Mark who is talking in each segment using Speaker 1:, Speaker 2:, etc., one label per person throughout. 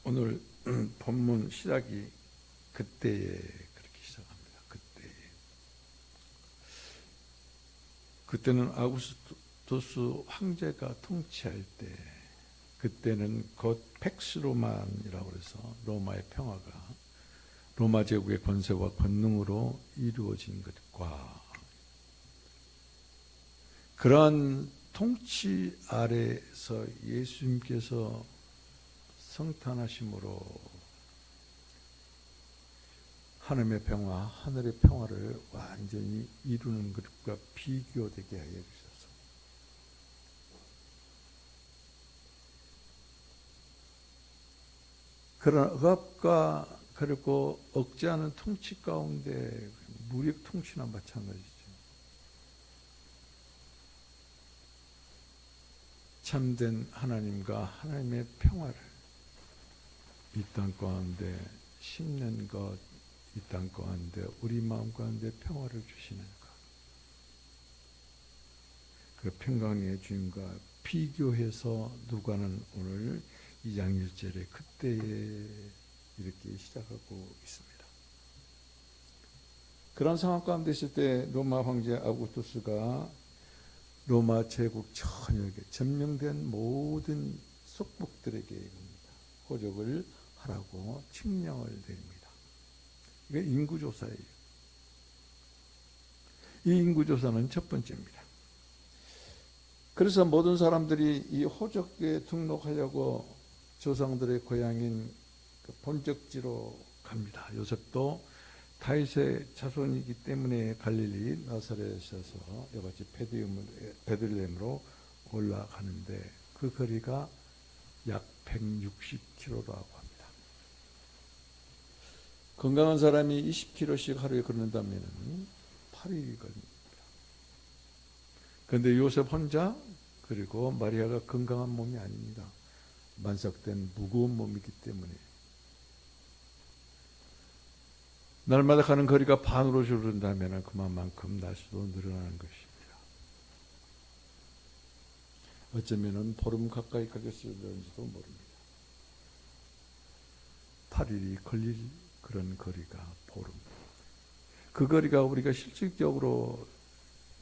Speaker 1: 오늘 본문 시작이 그때에 그렇게 시작합니다. 그때는 아우구스투스 황제가 통치할 때, 그때는 곧 팩스로만이라고 해서 로마의 평화가 로마 제국의 권세와 권능으로 이루어진 것과, 그러한 통치 아래에서 예수님께서 성탄하심으로 하나님의 평화, 하늘의 평화를 완전히 이루는 것과 비교되게 하여 주셔서, 그런 억압과 그리고 억제하는 통치 가운데 무력 통치나 마찬가지죠. 참된 하나님과 하나님의 평화를 이 땅 가운데 심는 것, 이 땅 가운데 우리 마음 가운데 평화를 주시는 것, 그 평강의 주님과 비교해서 누가는 오늘 2장 1절에 그때에 이렇게 시작하고 있습니다. 그런 상황 가운데 있을 때 로마 황제 아우구스투스가 로마 제국 전역에 점령된 모든 속국들에게 호적을 하라고 칙령을 내립니다. 이게 인구조사예요. 이 인구조사는 첫 번째입니다. 그래서 모든 사람들이 이 호적에 등록하려고 조상들의 고향인 그 본적지로 갑니다. 요셉도 다윗의 자손이기 때문에 갈릴리 나사렛에서 여같이 베들레헴으로 올라가는데, 그 거리가 약 160km라고 합니다. 건강한 사람이 20km씩 하루에 걷는다면 8일이 걸립니다. 그런데 요셉 혼자, 그리고 마리아가 건강한 몸이 아닙니다. 만삭된 무거운 몸이기 때문에 날마다 가는 거리가 반으로 줄어든다면 그만큼 날수도 늘어나는 것입니다. 어쩌면 보름 가까이 가겠을지도 모릅니다. 8일이 걸릴 그런 거리가 보름. 그 거리가 우리가 실질적으로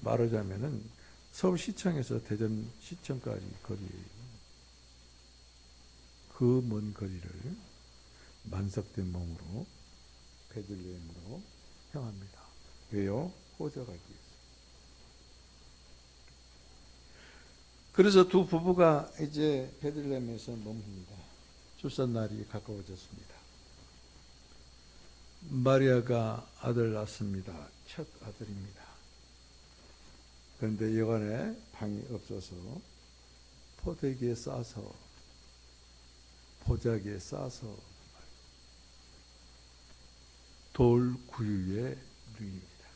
Speaker 1: 말하자면 서울시청에서 대전시청까지 거리예요. 그 먼 거리를 만삭된 몸으로 베들레헴으로 향합니다. 왜요? 호적하기 위해서. 그래서 두 부부가 이제 베들레헴에서 머뭅니다. 출산날이 가까워졌습니다. 마리아가 아들 낳습니다. 첫 아들입니다. 그런데 여간에 방이 없어서 포대기에 싸서, 보자기에 싸서 돌 구유에 누입니다.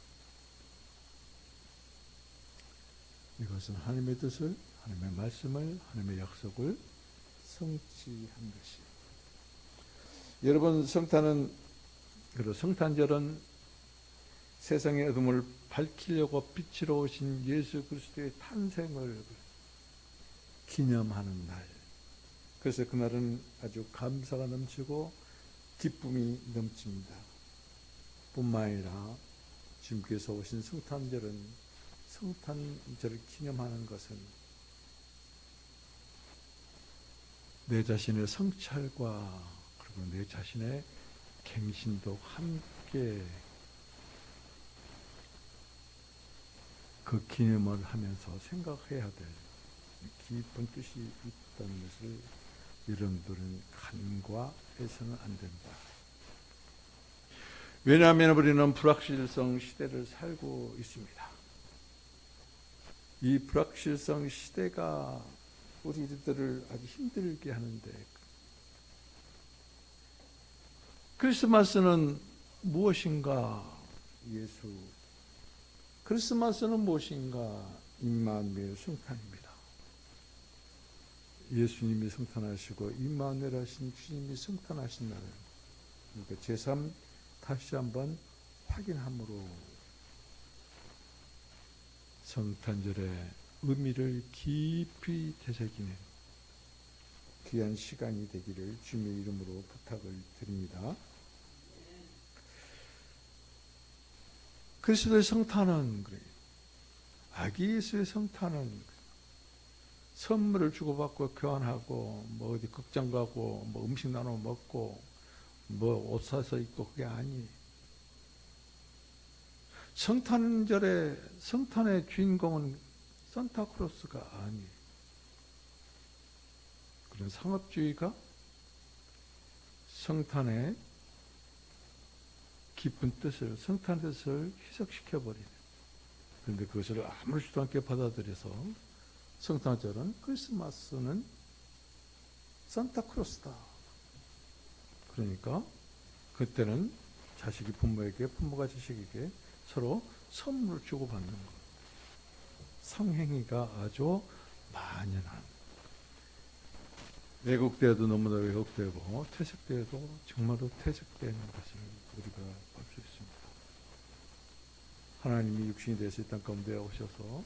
Speaker 1: 이것은 하나님의 뜻을, 하나님의 말씀을, 하나님의 약속을 성취한 것이에요. 여러분, 그리고 성탄절은 세상의 어둠을 밝히려고 빛으로 오신 예수 그리스도의 탄생을 기념하는 날. 그래서 그날은 아주 감사가 넘치고 기쁨이 넘칩니다. 뿐만 아니라 주님께서 오신 성탄절을 기념하는 것은 내 자신의 성찰과 그리고 내 자신의 갱신도 함께 그 기념을 하면서 생각해야 될 깊은 뜻이 있다는 것을 여러분들은 간과해서는 안 된다. 왜냐하면 우리는 불확실성 시대를 살고 있습니다. 이 불확실성 시대가 우리들을 아주 힘들게 하는데, 크리스마스는 무엇인가? 예수. 크리스마스는 무엇인가? 임마누엘 성탄입니다. 예수님이 성탄하시고 임마누엘 하신 주님이 성탄하신 날, 그러니까 제3 다시 한번 확인함으로 성탄절의 의미를 깊이 되새기는 귀한 시간이 되기를 주님의 이름으로 부탁을 드립니다. 그리스도의 성탄은 그래요. 아기 예수의 성탄은 선물을 주고받고 교환하고 뭐 어디 극장 가고 뭐 음식 나눠 먹고 뭐 옷 사서 입고 그게 아니에요. 성탄의 주인공은 산타크로스가 아니에요. 그런 상업주의가 성탄의 깊은 뜻을, 성탄의 뜻을 희석시켜버리는. 그런데 그것을 아무렇지도 않게 받아들여서 성탄절은, 크리스마스는 산타크로스다. 그러니까 그때는 자식이 부모에게, 부모가 자식에게 서로 선물을 주고받는 것. 성행위가 아주 만연한. 외국대에도 너무나 왜곡되고 퇴색되어도 정말로 퇴색되는 것을 우리가 볼 수 있습니다. 하나님이 육신이 되어서 이 땅 가운데 오셔서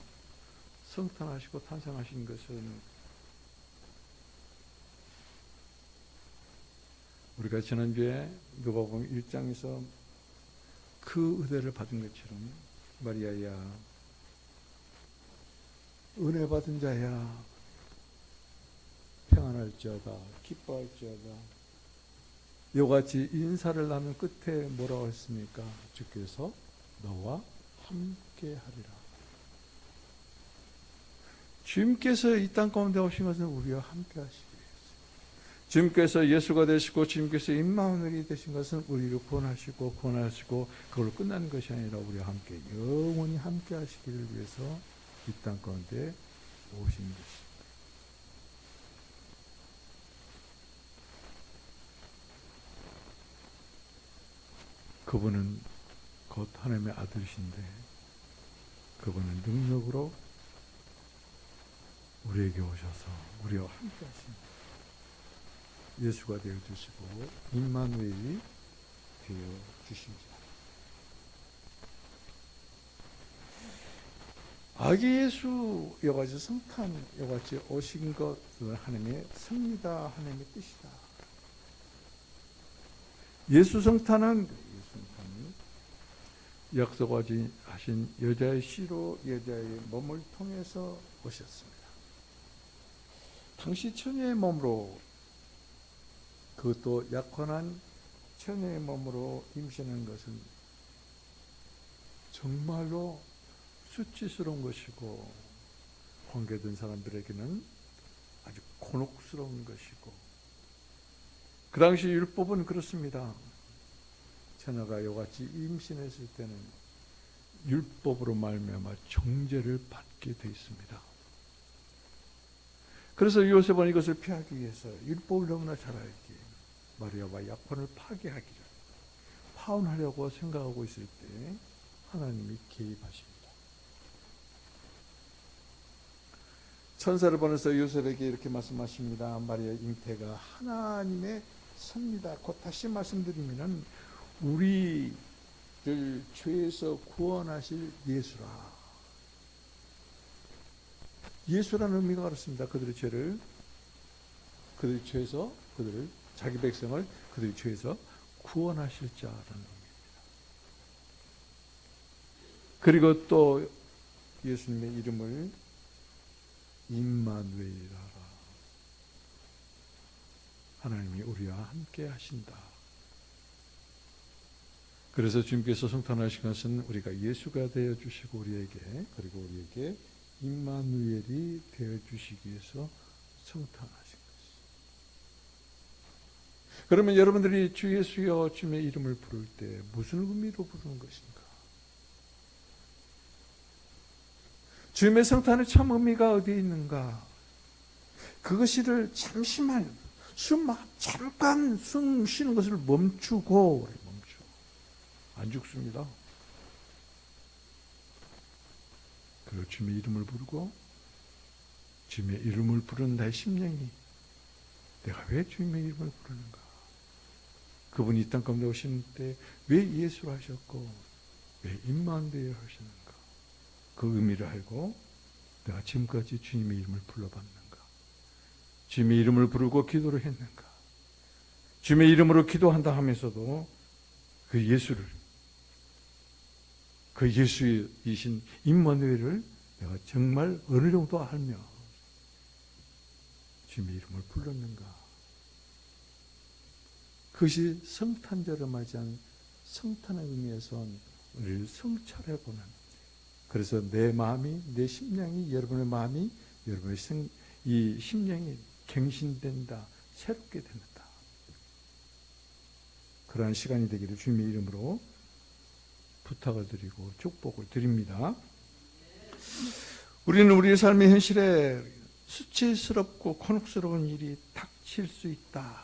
Speaker 1: 성탄하시고 탄생하신 것은 우리가 지난주에 누가복음 1장에서 그 은혜를 받은 것처럼 마리아야, 은혜 받은 자야, 평안할지어다, 기뻐할지어다. 이같이 인사를 나눈 끝에 뭐라고 했습니까? 주께서 너와 함께하리라. 주님께서 이 땅 가운데 오신 것은 우리와 함께하시기 위해서. 주님께서 예수가 되시고 주님께서 임마누엘이 되신 것은 우리를 구원하시고 그걸로 끝나는 것이 아니라 우리와 함께 영원히 함께하시기를 위해서 이 땅 가운데 오신 것입니다. 그분은 곧 하나님의 아들이신데 그분은 능력으로 우리에게 오셔서 우리와 함께 하십니다. 예수가 되어주시고 임마누엘이 되어주십니다. 아기 예수 여같이 성탄 여같이 오신 것은 하나님의 섭니다. 하나님의 뜻이다. 예수 성탄은 약속하신 여자의 씨로 여자의 몸을 통해서 오셨습니다. 당시 처녀의 몸으로, 그것도 약혼한 처녀의 몸으로 임신한 것은 정말로 수치스러운 것이고 관계된 사람들에게는 아주 곤혹스러운 것이고, 그 당시 율법은 그렇습니다. 처녀가 이같이 임신했을 때는 율법으로 말미암아 정죄를 받게 돼 있습니다. 그래서 요셉은 이것을 피하기 위해서 율법을 너무나 잘 알기에 마리아와 약혼을 파기하기 전에 파혼하려고 생각하고 있을 때 하나님이 개입하십니다. 천사를 보내서 요셉에게 이렇게 말씀하십니다. 마리아의 잉태가 하나님의 섭니다. 곧 다시 말씀드리면은 우리를 죄에서 구원하실 예수라. 예수라는 의미가 그렇습니다. 그들의 죄에서 자기 백성을 그들의 죄에서 구원하실 자라는 의미입니다. 그리고 또 예수님의 이름을 임마누엘이라. 하나님이 우리와 함께 하신다. 그래서 주님께서 성탄하신 것은 우리가 예수가 되어주시고 그리고 우리에게 임마누엘이 되어주시기 위해서 성탄하신 것입니다. 그러면 여러분들이 주 예수여 주님의 이름을 부를 때 무슨 의미로 부르는 것인가? 주님의 성탄의 참 의미가 어디에 있는가? 그것을 잠깐 숨 쉬는 것을 멈추고 안 죽습니다. 그리고 주님의 이름을 부르고 주님의 이름을 부르는 나의 심령이 내가 왜 주님의 이름을 부르는가? 그분이 이 땅 가운데 오시는 때 왜 예수를 하셨고 왜 임마누엘 하시는가? 그 의미를 알고 내가 지금까지 주님의 이름을 불러봤는가? 그것을 묻는 것입니다. 주님의 이름을 부르고 기도를 했는가? 주님의 이름으로 기도한다 하면서도 그 예수를, 그 예수이신 임마누엘을 내가 정말 어느 정도 알며 주님의 이름을 불렀는가? 그것이 성탄절을 맞이한 성탄의 의미에서 우리를 성찰해보는, 그래서 내 마음이, 내 심령이, 여러분의 마음이, 여러분의 이 심령이 갱신된다, 새롭게 된다. 그러한 시간이 되기를 주님의 이름으로 부탁을 드리고 축복을 드립니다. 우리는 우리의 삶의 현실에 수치스럽고 곤혹스러운 일이 닥칠 수 있다.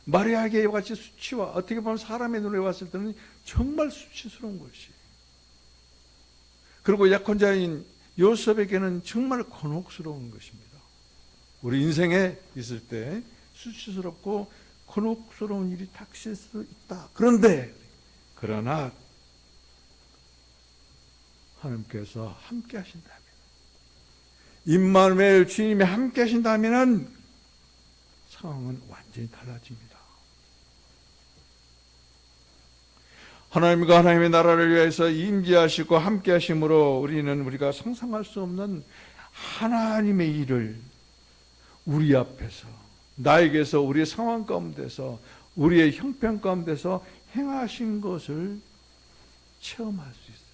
Speaker 1: 마리아에게 이와 같이 수치와, 어떻게 보면 사람의 눈에 봤을 때는 정말 수치스러운 것이, 그리고 약혼자인 요셉에게는 정말 곤혹스러운 것입니다. 우리 인생에 있을 때 수치스럽고 곤혹스러운 일이 닥칠 수 있다. 그러나 하나님께서 함께 하신다면, 임마누엘 주님이 함께 하신다면 상황은 완전히 달라집니다. 하나님과 하나님의 나라를 위해서 임재하시고 함께 하심으로 우리가 상상할 수 없는 하나님의 일을 우리 앞에서, 나에게서, 우리의 상황 가운데서, 우리의 형편 가운데서 행하신 것을 체험할 수 있어요.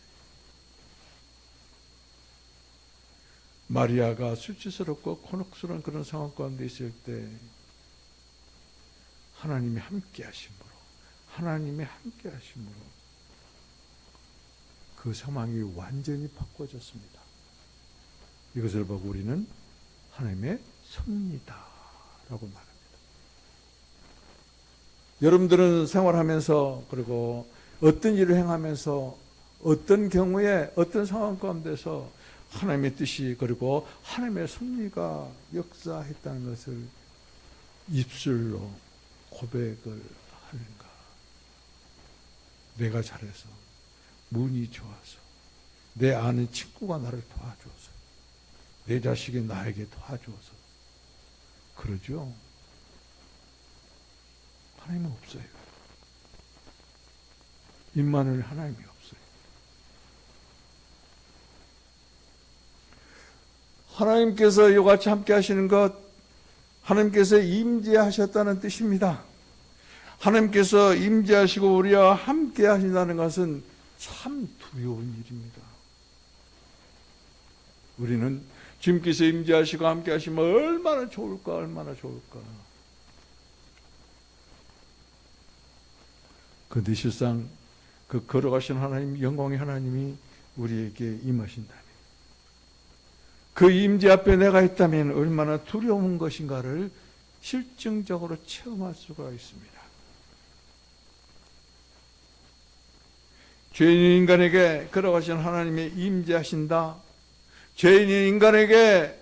Speaker 1: 마리아가 수치스럽고 곤혹스러운 그런 상황 가운데 있을 때 하나님이 함께 하심으로, 그 상황이 완전히 바꿔졌습니다. 이것을 보고 우리는 하나님의 섭리다라고 말합니다. 여러분들은 생활하면서, 그리고 어떤 일을 행하면서, 어떤 경우에, 어떤 상황 가운데서 하나님의 뜻이, 그리고 하나님의 섭리가 역사했다는 것을 입술로 고백을 하는가? 내가 잘해서, 운이 좋아서, 내 아는 친구가 나를 도와줘서, 내 자식이 나에게 도와줘서 그러죠? 하나님은 없어요. 임마누엘 하나님이 없어요. 하나님께서 이와 같이 함께 하시는 것, 하나님께서 임재하셨다는 뜻입니다. 하나님께서 임재하시고 우리와 함께 하신다는 것은 참 두려운 일입니다. 우리는 주님께서 임재하시고 함께 하시면 얼마나 좋을까, 얼마나 좋을까. 그런데 실상 그 걸어가신 하나님, 영광의 하나님이 우리에게 임하신다면, 그 임재 앞에 내가 있다면 얼마나 두려운 것인가를 실증적으로 체험할 수가 있습니다. 죄인인 인간에게 걸어가신 하나님의 임재하신다. 죄인인 인간에게,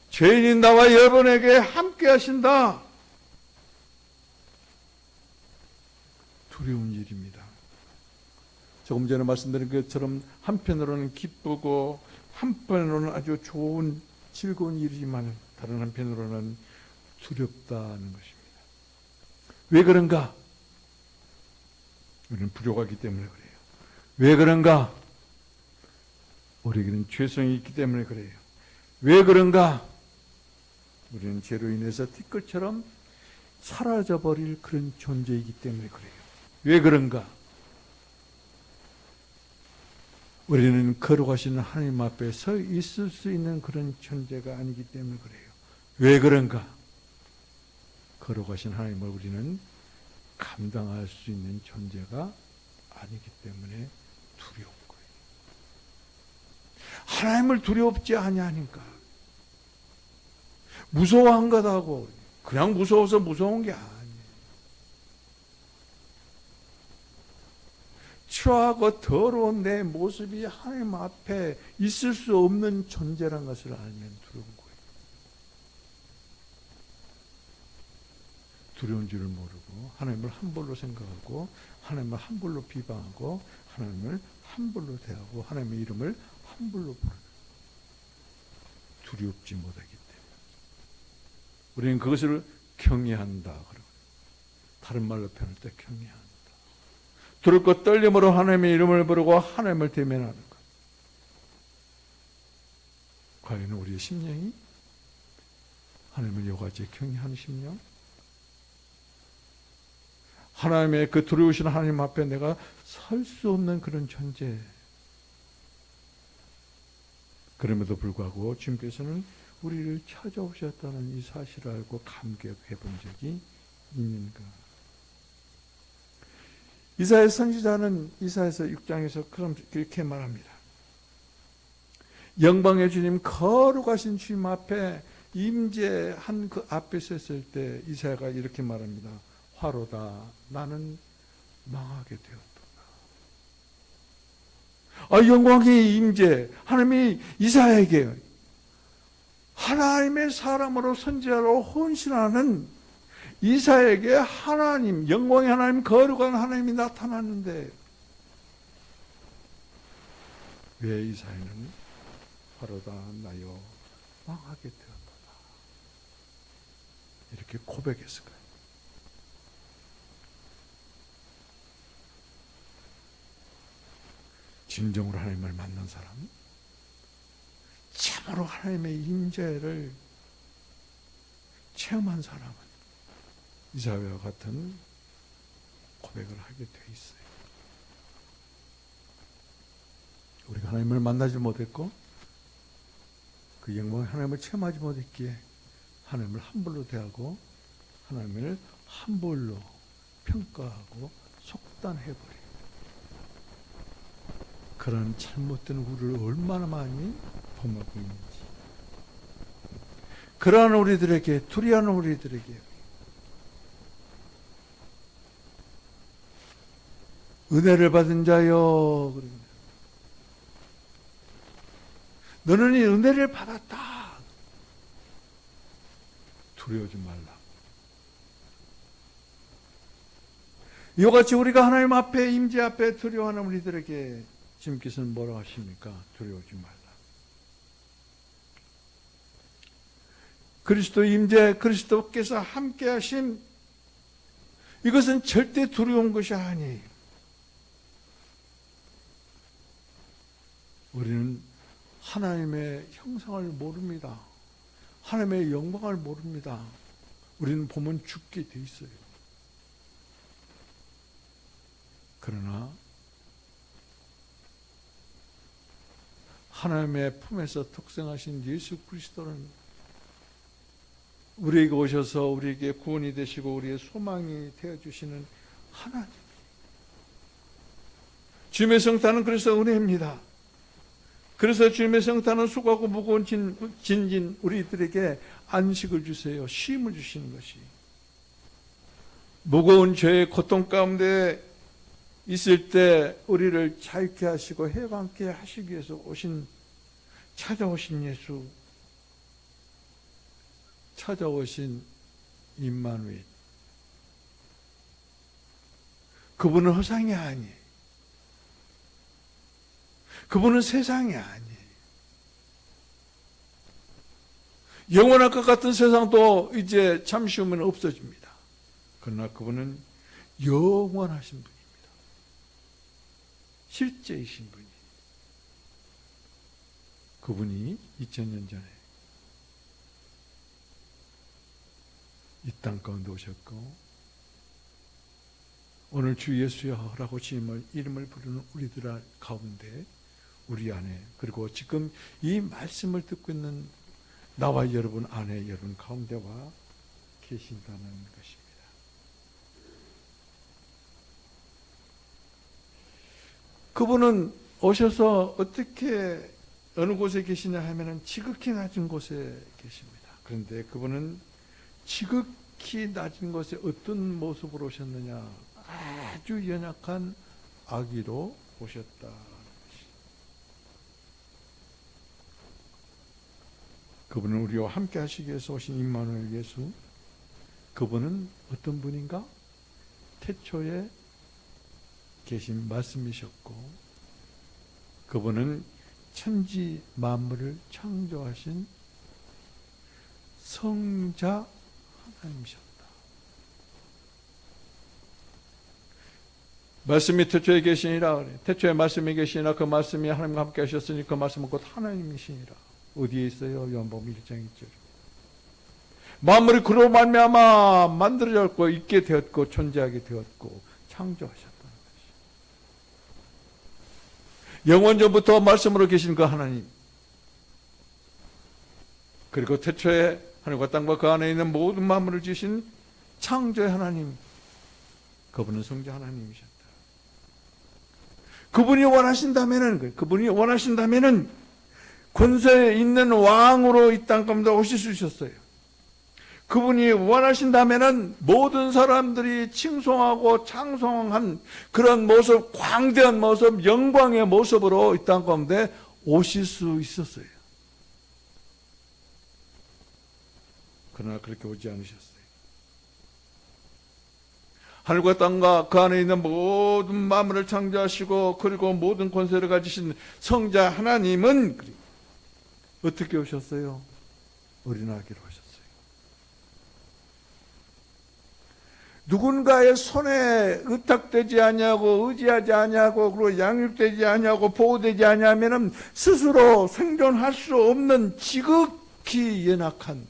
Speaker 1: 죄인인 나와 여러분에게 함께 하신다. 두려운 일입니다. 조금 전에 말씀드린 것처럼 한편으로는 기쁘고 한편으로는 아주 좋은 즐거운 일이지만 다른 한편으로는 두렵다는 것입니다. 왜 그런가? 우리는 부족하기 때문에 그래요. 왜 그런가? 우리에게는 죄성이 있기 때문에 그래요. 왜 그런가? 우리는 죄로 인해서 티끌처럼 사라져버릴 그런 존재이기 때문에 그래요. 왜 그런가? 우리는 거룩하신 하나님 앞에 서 있을 수 있는 그런 존재가 아니기 때문에 그래요. 왜 그런가? 거룩하신 하나님을 우리는 감당할 수 있는 존재가 아니기 때문에 두려운 거예요. 하나님을 두렵지 아니하니까 무서워한 것하고 그냥 무서워서 무서운 게 아니에요. 추하고 더러운 내 모습이 하나님 앞에 있을 수 없는 존재란 것을 알면 두려운 거예요. 두려운 줄을 모르고 하나님을 함부로 생각하고 하나님을 함부로 비방하고 하나님을 함부로 대하고 하나님의 이름을 함부로 부르는 두렵지 못하기 때문에 우리는 그것을 경외한다. 다른 말로 표현할 때 경외한다. 두렵고 떨림으로 하나님의 이름을 부르고 하나님을 대면하는 것. 과연 우리의 심령이 하나님을 이같이 경외하는 심령? 하나님의 그 두려우신 하나님 앞에 내가 설 수 없는 그런 존재. 그럼에도 불구하고 주님께서는 우리를 찾아오셨다는 이 사실을 알고 감격해 본 적이 있는가? 이사야 선지자는 이사야서 6장에서 그렇게 말합니다. 영광의 주님, 거룩하신 주님 앞에 임재한 그 앞에 섰을 때 이사야가 이렇게 말합니다. 화로다, 나는 망하게 되었다. 영광의 임재, 하나님이 이사야에게 하나님의 사람으로 선지자로 헌신하는 이사야에게 하나님, 영광의 하나님, 거룩한 하나님이 나타났는데 왜 이사야는 화로다 나여 망하게 되었다 이렇게 고백했을까요? 진정으로 하나님을 만난 사람, 참으로 하나님의 임재를 체험한 사람은 이사야와 같은 고백을 하게 돼 있어요. 우리가 하나님을 만나지 못했고 그 영광의 하나님을 체험하지 못했기에 하나님을 함부로 대하고 하나님을 함부로 평가하고 속단해버려요. 그런 잘못된 우리를 얼마나 많이 범하고 있는지, 그러한 우리들에게, 두려워하는 우리들에게 은혜를 받은 자여, 그럽니다. 너는 이 은혜를 받았다. 두려워하지 말라. 이와 같이 우리가 하나님 앞에, 임재 앞에 두려워하는 우리들에게 주님께서는 뭐라고 하십니까? 두려워하지 말라. 그리스도 임재, 그리스도께서 함께 하신 이것은 절대 두려운 것이 아니에요. 우리는 하나님의 형상을 모릅니다. 하나님의 영광을 모릅니다. 우리는 보면 죽게 돼 있어요. 그러나 하나님의 품에서 독생하신 예수 그리스도는 우리에게 오셔서 우리에게 구원이 되시고 우리의 소망이 되어주시는 하나님. 주님의 성탄은 그래서 은혜입니다. 그래서 주님의 성탄은 수고하고 무거운 진진 우리들에게 안식을 주세요. 쉼을 주시는 것이. 무거운 죄의 고통 가운데 있을 때 우리를 자유케 하시고 해방케 하시기 위해서 찾아오신 예수, 찾아오신 임마누엘. 그분은 허상이 아니에요. 그분은 세상이 아니에요. 영원할 것 같은 세상도 이제 잠시 후면 없어집니다. 그러나 그분은 영원하신 분입니다. 실제이신 분이. 그분이 2000년 전에 이 땅 가운데 오셨고 오늘 주 예수여라고 주님을 이름을 부르는 우리들 가운데 우리 안에 그리고 지금 이 말씀을 듣고 있는 나와 여러분 안에 여러분 가운데와 계신다는 것입니다. 그분은 오셔서 어떻게 어느 곳에 계시냐 하면은 지극히 낮은 곳에 계십니다. 그런데 그분은 지극히 낮은 곳에 어떤 모습으로 오셨느냐? 아주 연약한 아기로 오셨다. 그분은 우리와 함께 하시기 위해서 오신 임마누엘 예수. 그분은 어떤 분인가? 태초에 계신 말씀이셨고 그분은 천지 만물을 창조하신 성자 하나님이셨다. 말씀이 태초에 계시니라. 태초에 말씀이 계시니라. 그 말씀이 하나님과 함께 하셨으니 그 말씀은 곧 하나님이시니라. 어디에 있어요? 요한복음 1장 1절. 만물이 그로 말미암아 만들어졌고 있게 되었고 존재하게 되었고 창조하셨다는 것이. 영원전부터 말씀으로 계신 그 하나님, 그리고 태초에 하늘과 땅과 그 안에 있는 모든 만물을 지으신 창조의 하나님, 그분은 성자 하나님이셨다. 그분이 원하신다면은 권세에 있는 왕으로 이 땅 가운데 오실 수 있었어요. 그분이 원하신다면은 모든 사람들이 칭송하고 찬송한 그런 모습, 광대한 모습, 영광의 모습으로 이 땅 가운데 오실 수 있었어요. 그러나 그렇게 오지 않으셨어요. 하늘과 땅과 그 안에 있는 모든 만물을 창조하시고 그리고 모든 권세를 가지신 성자 하나님은 어떻게 오셨어요? 어린아기로 오셨어요. 누군가의 손에 의탁되지 아니하고 의지하지 아니하고 그리고 양육되지 아니하고 보호되지 아니하면은 스스로 생존할 수 없는 지극히 연약한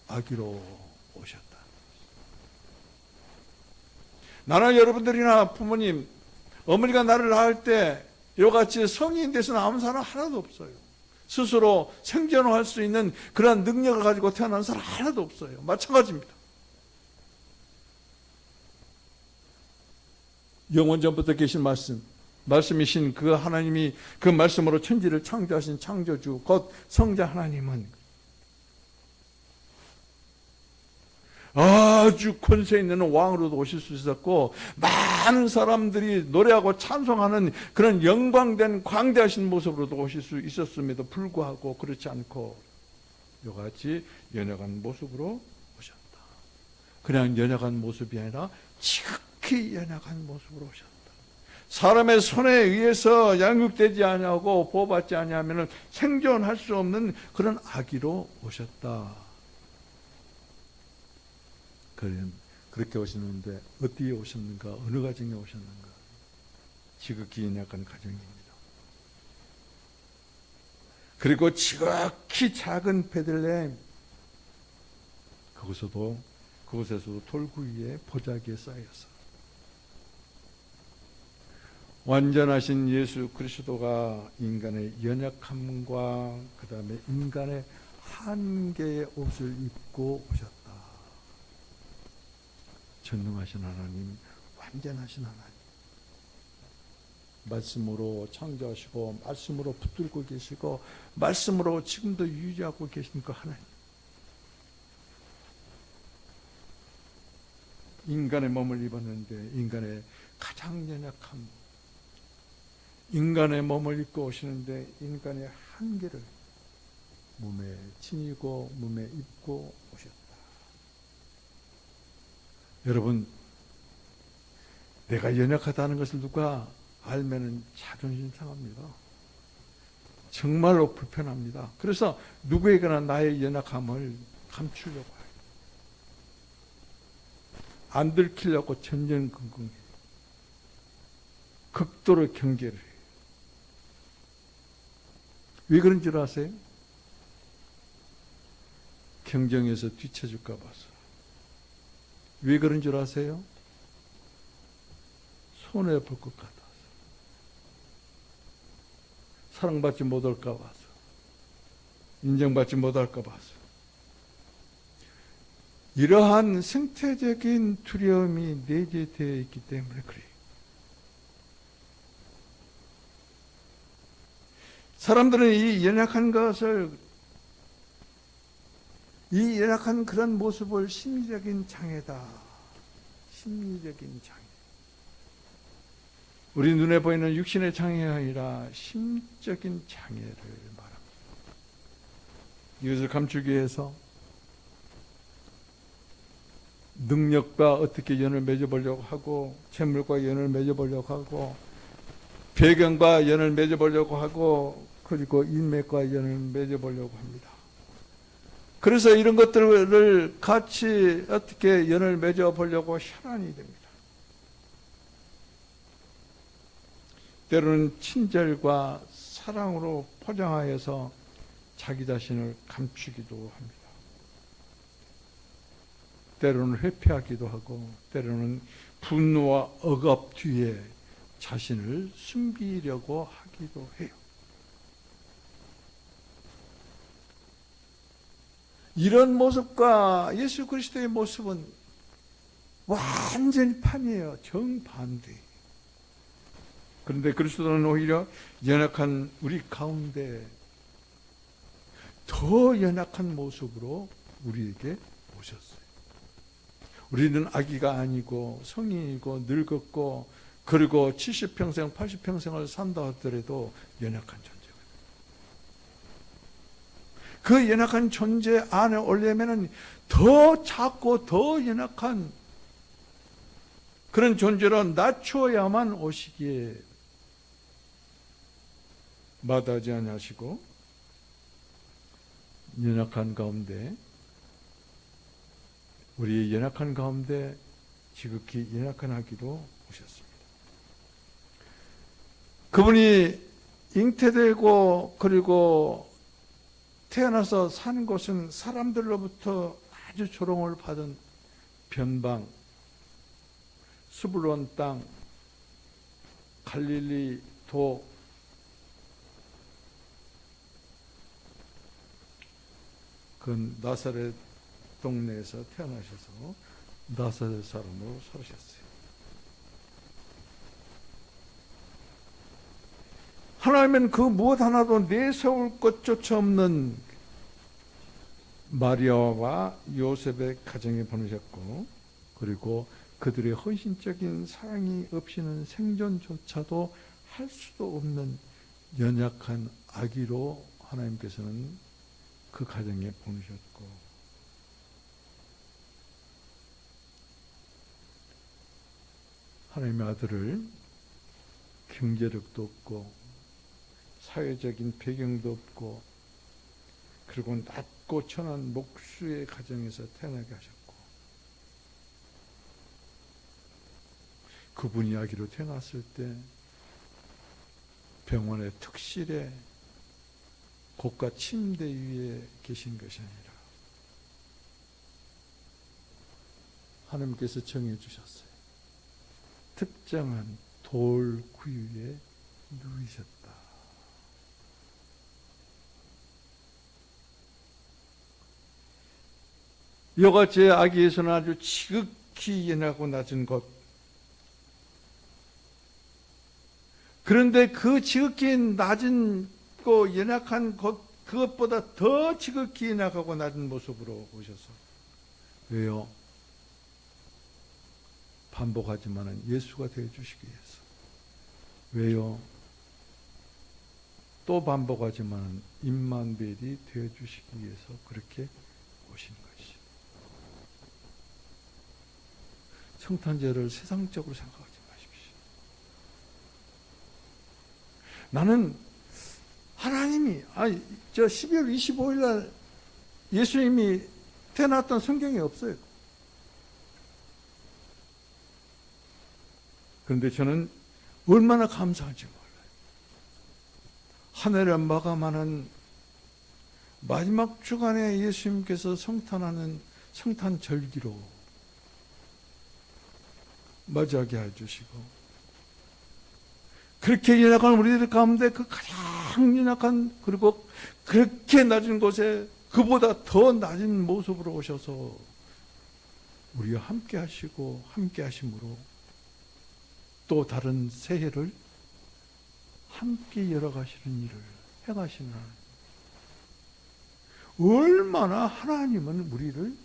Speaker 1: 아기로 오셨다. 나는 여러분들이나 부모님, 어머니가 나를 낳을 때 이같이 성인 돼서 나온 사람 하나도 없어요. 스스로 생존할 수 있는 그런 능력을 가지고 태어난 사람 하나도 없어요. 마찬가지입니다. 영원전부터 계신 말씀이신 그 하나님이 그 말씀으로 천지를 창조하신 창조주 곧 성자 하나님은 아주 권세 있는 왕으로도 오실 수 있었고 많은 사람들이 노래하고 찬송하는 그런 영광된 광대하신 모습으로도 오실 수 있었음에도 불구하고 그렇지 않고 이같이 연약한 모습으로 오셨다. 그냥 연약한 모습이 아니라 지극히 연약한 모습으로 오셨다. 사람의 손에 의해서 양육되지 아니하고 보호받지 아니하면 생존할 수 없는 그런 아기로 오셨다. 그렇게 오시는데 어디에 오셨는가? 어느 가정에 오셨는가? 지극히 연약한 가정입니다. 그리고 지극히 작은 베들레헴, 그곳에서도 돌구 위에 보자기에 쌓여서 완전하신 예수 그리스도가 인간의 연약함과 그 다음에 인간의 한계의 옷을 입고 오셨다. 전능하신 하나님, 완전하신 하나님, 말씀으로 창조하시고 말씀으로 붙들고 계시고 말씀으로 지금도 유지하고 계신 그 하나님, 인간의 몸을 입었는데 인간의 가장 연약함, 인간의 몸을 입고 오시는데 인간의 한계를 몸에 지니고 몸에 입고 오셨다. 여러분, 내가 연약하다는 것을 누가 알면은 자존심 상합니다. 정말로 불편합니다. 그래서 누구에게나 나의 연약함을 감추려고 해요. 안 들키려고 전전긍긍해요. 극도로 경계를 해요. 왜 그런 줄 아세요? 경쟁에서 뒤처질까 봐서. 왜 그런 줄 아세요? 손해볼 것 같아서. 사랑받지 못할까 봐서. 인정받지 못할까 봐서. 이러한 생태적인 두려움이 내재되어 있기 때문에 그래요. 사람들은 이 연약한 그런 모습을 심리적인 장애다. 심리적인 장애. 우리 눈에 보이는 육신의 장애가 아니라 심적인 장애를 말합니다. 이것을 감추기 위해서 능력과 어떻게 연을 맺어보려고 하고 재물과 연을 맺어보려고 하고 배경과 연을 맺어보려고 하고 그리고 인맥과 연을 맺어보려고 합니다. 그래서 이런 것들을 같이 어떻게 연을 맺어 보려고 혈안이 됩니다. 때로는 친절과 사랑으로 포장하여서 자기 자신을 감추기도 합니다. 때로는 회피하기도 하고 때로는 분노와 억압 뒤에 자신을 숨기려고 하기도 해요. 이런 모습과 예수 그리스도의 모습은 완전히 판이에요. 정반대. 그런데 그리스도는 오히려 연약한 우리 가운데 더 연약한 모습으로 우리에게 오셨어요. 우리는 아기가 아니고 성인이고 늙었고 그리고 70평생 80평생을 산다 하더라도 연약한 존재거든요. 그 연약한 존재 안에 오려면 더 작고 더 연약한 그런 존재로 낮추어야만 오시기에 마다하지 아니하시고 연약한 가운데 우리의 연약한 가운데 지극히 연약한 아기로 오셨습니다. 그분이 잉태되고 그리고 태어나서 사는 곳은 사람들로부터 아주 조롱을 받은 변방, 스불론 땅, 갈릴리 도, 그 나사렛 동네에서 태어나셔서 나사렛 사람으로 살으셨어요. 하나님은 그 무엇 하나도 내세울 것조차 없는 마리아와 요셉의 가정에 보내셨고 그리고 그들의 헌신적인 사랑이 없이는 생존조차도 할 수도 없는 연약한 아기로 하나님께서는 그 가정에 보내셨고 하나님의 아들을 경제력도 없고 사회적인 배경도 없고 그리고 낮고 천한 목수의 가정에서 태어나게 하셨고 그분이 아기로 태어났을 때 병원의 특실에 고가 침대 위에 계신 것이 아니라 하나님께서 정해 주셨어요. 특정한 돌 구유에 누이셨다. 이같이 아기에서는 아주 지극히 연하고 낮은 것. 그런데 그 지극히 낮은 거 연약한 것 그것보다 더 지극히 연약하고 낮은 모습으로 오셔서 왜요? 반복하지만은 예수가 되어 주시기 위해서. 왜요? 또 반복하지만은 임마누엘이 되어 주시기 위해서 그렇게 오신 것이. 성탄절을 세상적으로 생각하지 마십시오. 나는 하나님이 12월 25일 날 예수님이 태어났던 성경이 없어요. 그런데 저는 얼마나 감사한지 몰라요. 한 해를 마감하는 마지막 주간에 예수님께서 성탄하는 성탄절기로 맞이하게 해주시고 그렇게 연약한 우리들 가운데 그 가장 연약한 그리고 그렇게 낮은 곳에 그보다 더 낮은 모습으로 오셔서 우리와 함께 하시고 함께 하심으로 또 다른 새해를 함께 열어가시는 일을 행하시는 얼마나 하나님은 우리를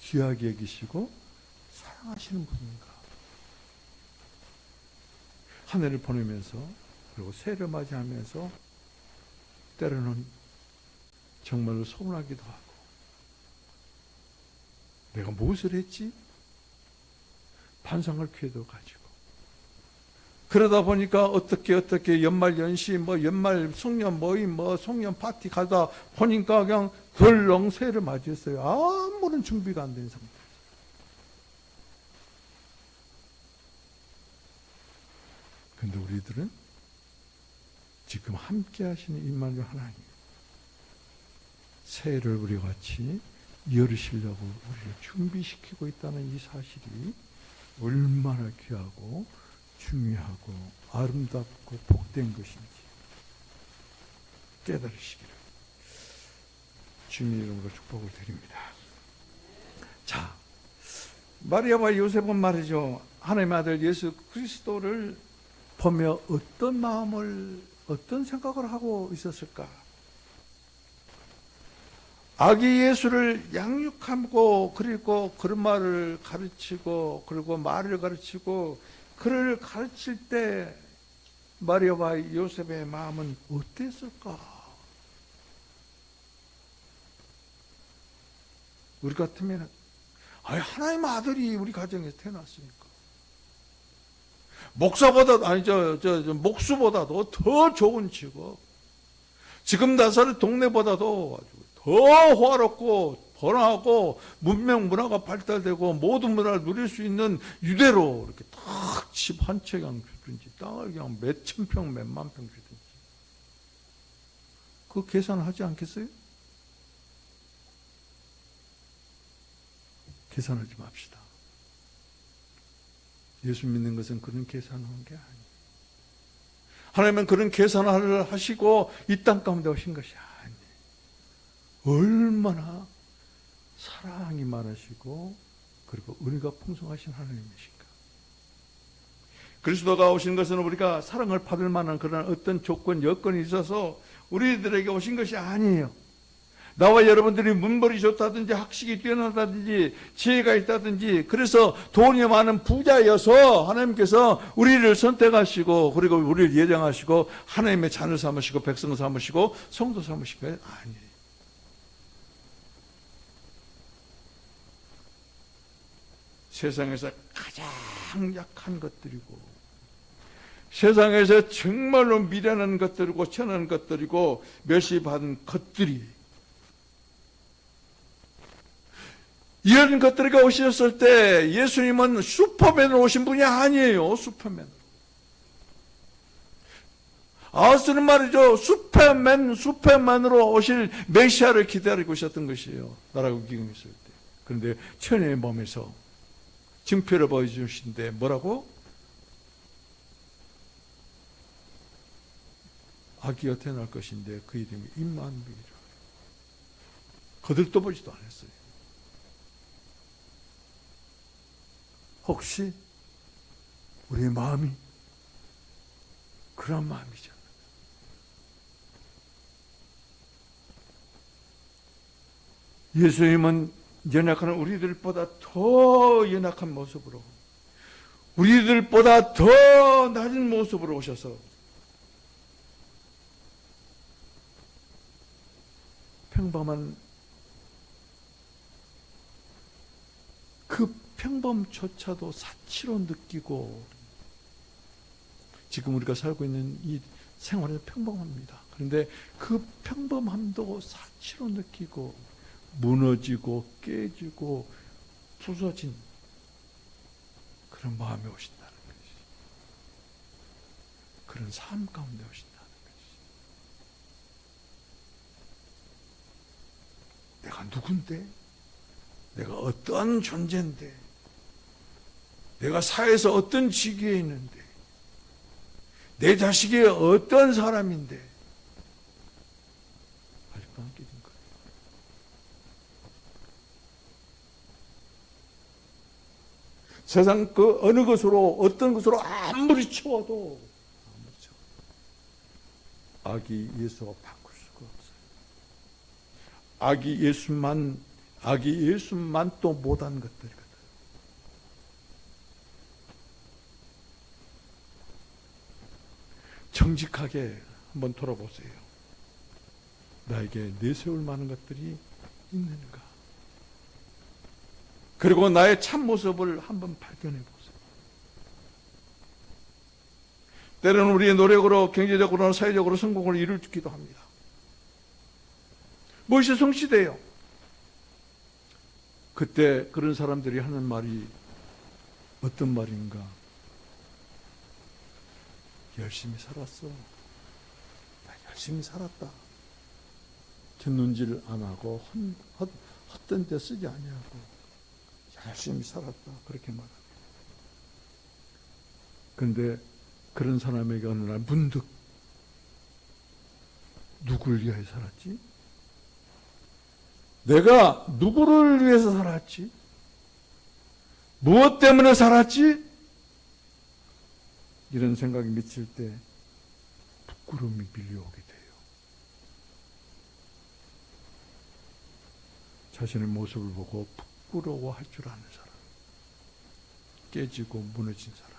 Speaker 1: 귀하게 여기시고 사랑하시는 분인가. 한 해를 보내면서 그리고 새해를 맞이하면서 때로는 정말로 서운하기도 하고 내가 무엇을 했지? 반성할 기회도 가지고 그러다 보니까 어떻게 연말 연시 연말 송년 모임 송년 파티 가다 보니까 그냥 덜렁 새해를 맞이했어요. 아무런 준비가 안 된 상태. 근데 우리들은 지금 함께 하시는 임마누엘 하나님, 새해를 우리 같이 열으시려고 우리를 준비시키고 있다는 이 사실이 얼마나 귀하고 중요하고 아름답고 복된 것인지 깨달으시기를 주님의 이름으로 축복을 드립니다. 자, 마리아와 요셉은 말이죠, 하나님의 아들 예수 그리스도를 보며 어떤 마음을, 어떤 생각을 하고 있었을까? 아기 예수를 양육하고, 그리고 그런 말을 가르치고, 그리고 말을 가르치고, 그를 가르칠 때 마리아와 요셉의 마음은 어땠을까? 우리 같으면 하나님의 아들이 우리 가정에서 태어났으니까 목사보다 목수보다도 더 좋은 직업, 지금 나사는 동네보다도 더 호화롭고 번화하고 문명 문화가 발달되고 모든 문화를 누릴 수 있는 유대로 이렇게 딱 집 한 채 그냥 주든지 땅을 그냥 몇천 평 몇만 평 주든지 그 계산을 하지 않겠어요? 계산하지 맙시다. 예수 믿는 것은 그런 계산하는 게 아니에요. 하나님은 그런 계산을 하시고 이 땅 가운데 오신 것이 아니에요. 얼마나 사랑이 많으시고 그리고 은혜가 풍성하신 하나님이신가. 그리스도가 오신 것은 우리가 사랑을 받을 만한 그런 어떤 조건, 여건이 있어서 우리들에게 오신 것이 아니에요. 나와 여러분들이 문벌이 좋다든지 학식이 뛰어나다든지 지혜가 있다든지 그래서 돈이 많은 부자여서 하나님께서 우리를 선택하시고 그리고 우리를 예정하시고 하나님의 자녀 삼으시고 백성 삼으시고 성도 삼으신 게 아니에요. 세상에서 가장 약한 것들이고 세상에서 정말로 미련한 것들이고 천한 것들이고 멸시받은 것들이 이런 것들이 오셨을 때 예수님은 슈퍼맨으로 오신 분이 아니에요. 슈퍼맨. 아스는 말이죠. 슈퍼맨으로 오실 메시아를 기다리고 있었던 것이에요. 나라고 기경했을 때. 그런데 천의 몸에서 증표를 보여주신데 뭐라고? 아기가 태어날 것인데 그 이름이 임마누엘이라. 거들떠 보지도 않았어요. 혹시 우리의 마음이 그런 마음이잖아요. 예수님은 연약한 우리들보다 더 연약한 모습으로 우리들보다 더 낮은 모습으로 오셔서 평범한 그 평범조차도 사치로 느끼고 지금 우리가 살고 있는 이 생활은 평범합니다. 그런데 그 평범함도 사치로 느끼고 무너지고 깨지고 부서진 그런 마음에 오신다는 것이, 그런 삶 가운데 오신다는 것이. 내가 누군데? 내가 어떤 존재인데? 내가 사회에서 어떤 직위에 있는데? 내 자식이 어떤 사람인데? 아직도 안 깨진 거예요. 세상 그 어느 것으로 어떤 것으로 아무리 채워도 아기 예수와 바꿀 수가 없어요. 아기 예수만 또 못한 것들이거든. 정직하게 한번 돌아보세요. 나에게 내세울 만한 것들이 있는가? 그리고 나의 참모습을 한번 발견해 보세요. 때로는 우리의 노력으로 경제적으로나 사회적으로 성공을 이루기도 합니다. 무엇이 성취돼요? 그때 그런 사람들이 하는 말이 어떤 말인가? 열심히 살았어. 나 열심히 살았다. 뒷눈질 안 하고 헛된 데 쓰지 아니하고 열심히 살았다. 그렇게 말합니다. 그런데 그런 사람에게 어느 날 문득 누구를 위해 살았지? 내가 누구를 위해서 살았지? 무엇 때문에 살았지? 이런 생각이 미칠 때 부끄러움이 밀려오게 돼요. 자신의 모습을 보고 부끄러워할 줄 아는 사람, 깨지고 무너진 사람,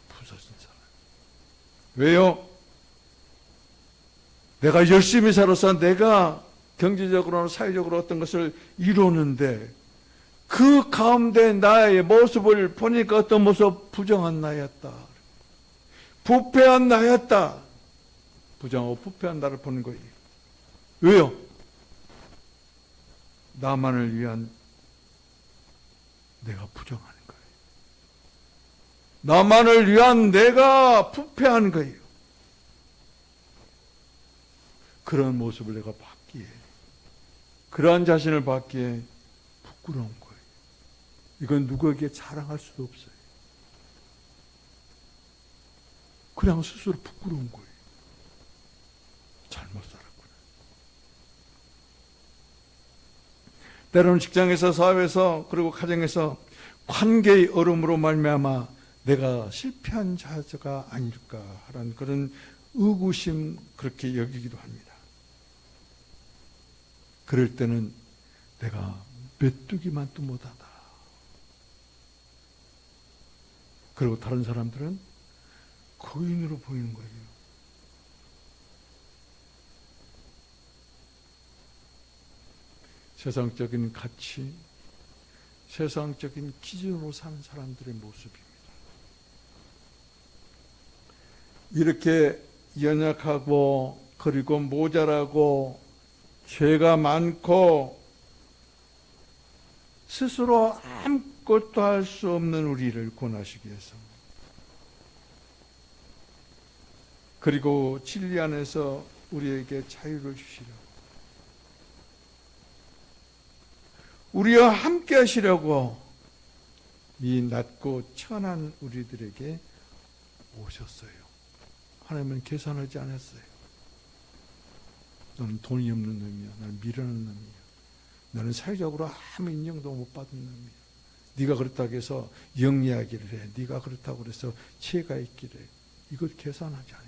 Speaker 1: 부서진 사람. 왜요? 내가 열심히 살아서 내가 경제적으로나 사회적으로 어떤 것을 이루는데 그 가운데 나의 모습을 보니까 어떤 모습? 부정한 나였다. 부패한 나였다. 부정하고 부패한 나를 보는 거예요. 왜요? 나만을 위한 내가 부정하는 거예요. 나만을 위한 내가 부패한 거예요. 그런 모습을 내가 받기에, 그러한 자신을 받기에 부끄러운 거예요. 이건 누구에게 자랑할 수도 없어요. 그냥 스스로 부끄러운 거예요. 잘못 살았구나. 때로는 직장에서, 사회에서, 그리고 가정에서 관계의 얼음으로 말미암아 내가 실패한 자가 아닐까 하는 그런 의구심, 그렇게 여기기도 합니다. 그럴 때는 내가 메뚜기만도 못하다. 그리고 다른 사람들은 거인으로 보이는 거예요. 세상적인 가치, 세상적인 기준으로 사는 사람들의 모습입니다. 이렇게 연약하고 그리고 모자라고 죄가 많고 스스로 아무것도 할 수 없는 우리를 구원하시기 위해서, 그리고 진리 안에서 우리에게 자유를 주시려고, 우리와 함께 하시려고 이 낮고 천한 우리들에게 오셨어요. 하나님은 계산하지 않았어요. 너는 돈이 없는 놈이야. 나는 미련한 놈이야. 너는 사회적으로 아무 인정도 못 받은 놈이야. 네가 그렇다고 해서 영리하기를 해. 네가 그렇다고 해서 지혜가 있기를 해. 이것 계산하지 않았어요.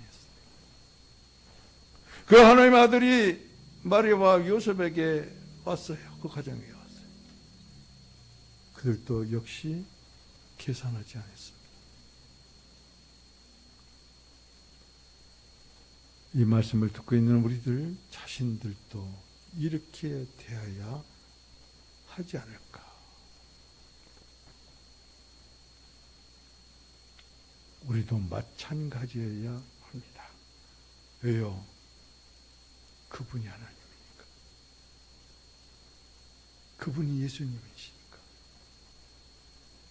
Speaker 1: 그 하나님의 아들이 마리아와 요셉에게 왔어요. 그 가정에 왔어요. 그들도 역시 계산하지 않았습니다. 이 말씀을 듣고 있는 우리들 자신들도 이렇게 대해야 하지 않을까. 우리도 마찬가지여야 합니다. 왜요? 그분이 하나님이니까. 그분이 예수님이시니까.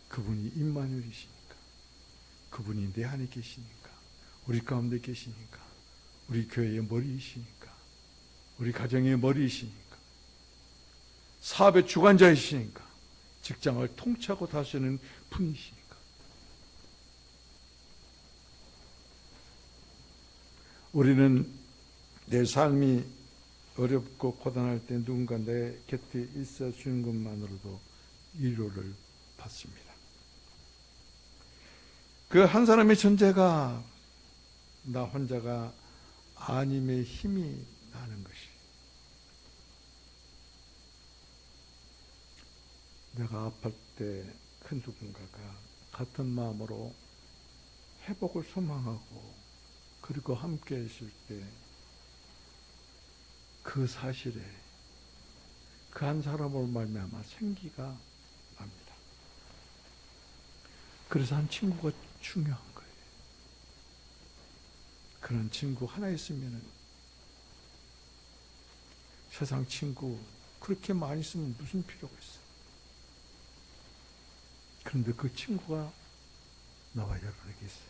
Speaker 1: 그분이 임마누엘이시니까. 그분이 내 안에 계시니까. 우리 가운데 계시니까. 우리 교회의 머리이시니까. 우리 가정의 머리이시니까. 사업의 주관자이시니까. 직장을 통치하고 다스리는 분이시니까. 우리는 내 삶이 어렵고 고단할 때 누군가 내 곁에 있어 주는 것만으로도 위로를 받습니다. 그 한 사람의 존재가 나 혼자가 아님의 힘이 나는 것이, 내가 아플 때 그 누군가가 같은 마음으로 회복을 소망하고 그리고 함께 있을 때 그 사실에 그 한 사람으로 말미암아 생기가 납니다. 그래서 한 친구가 중요한 거예요. 그런 친구 하나 있으면 세상 친구 그렇게 많이 있으면 무슨 필요가 있어. 그런데 그 친구가 나와 여러분에게 있어요.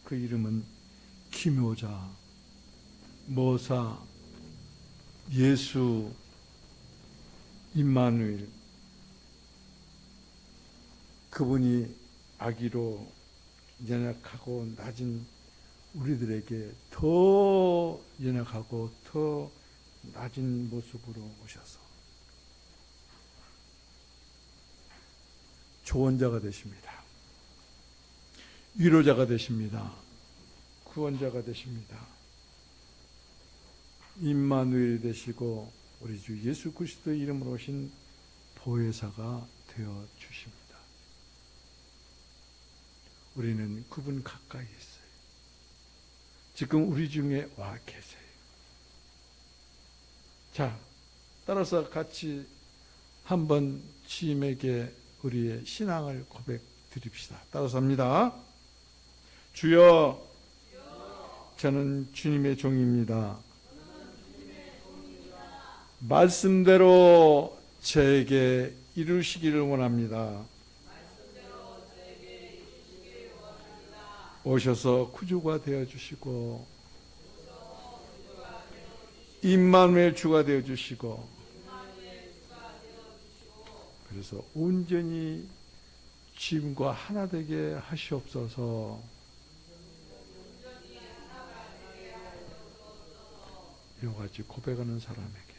Speaker 1: 그 이름은 기묘자, 모사, 예수, 임마누엘. 그분이 아기로 연약하고 낮은 우리들에게 더 연약하고 더 낮은 모습으로 오셔서 조언자가 되십니다. 위로자가 되십니다. 구원자가 되십니다. 임마누엘이 되시고 우리 주 예수 그리스도의 이름으로 오신 보혜사가 되어 주십니다. 우리는 그분 가까이 있어요. 지금 우리 중에 와 계세요. 자, 따라서 같이 한번 주님에게 우리의 신앙을 고백 드립시다. 따라서 합니다. 주여, 저는 주님의 종입니다. 말씀대로 저에게 이루시기를 원합니다. 오셔서 구주가 되어주시고 임마누엘 주가 되어주시고 그래서 온전히 주님과 하나 되게 하시옵소서. 이와 같이 고백하는 사람에게,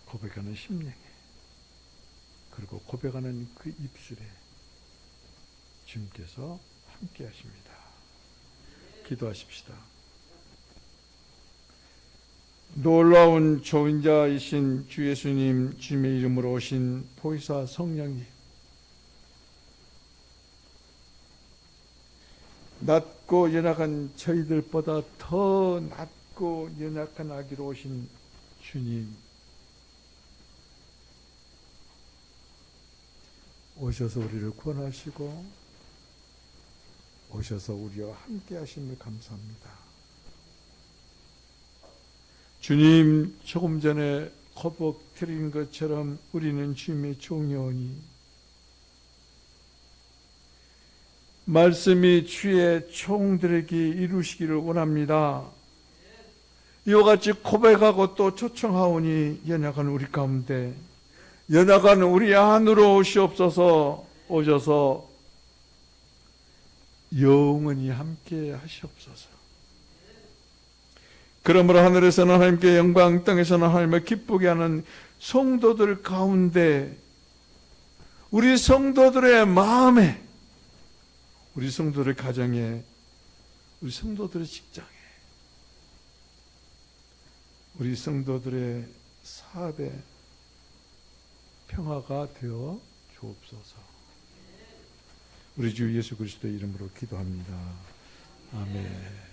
Speaker 1: 고백하는 심령에, 그리고 고백하는 그 입술에 주님께서 함께 하십니다. 기도하십시다. 놀라운 조인자이신 주 예수님, 주님의 이름으로 오신 보혜사 성령님, 낮고 연약한 저희들보다 더 낮고 연약한 아기로 오신 주님, 오셔서 우리를 구원하시고 오셔서 우리와 함께 하심을 감사합니다. 주님, 조금 전에 고백 드린 것처럼 우리는 주님의 종이오니 말씀이 주의 종들에게 이루시기를 원합니다. 이와 같이 고백하고 또 초청하오니 연약한 우리 가운데, 연약한 우리 안으로 오시옵소서. 오셔서 영원히 함께 하시옵소서. 그러므로 하늘에서는 하나님께 영광, 땅에서는 하나님을 기쁘게 하는 성도들 가운데, 우리 성도들의 마음에, 우리 성도들의 가정에, 우리 성도들의 직장에, 우리 성도들의 사업에 평화가 되어 주옵소서. 우리 주 예수 그리스도의 이름으로 기도합니다. 아멘.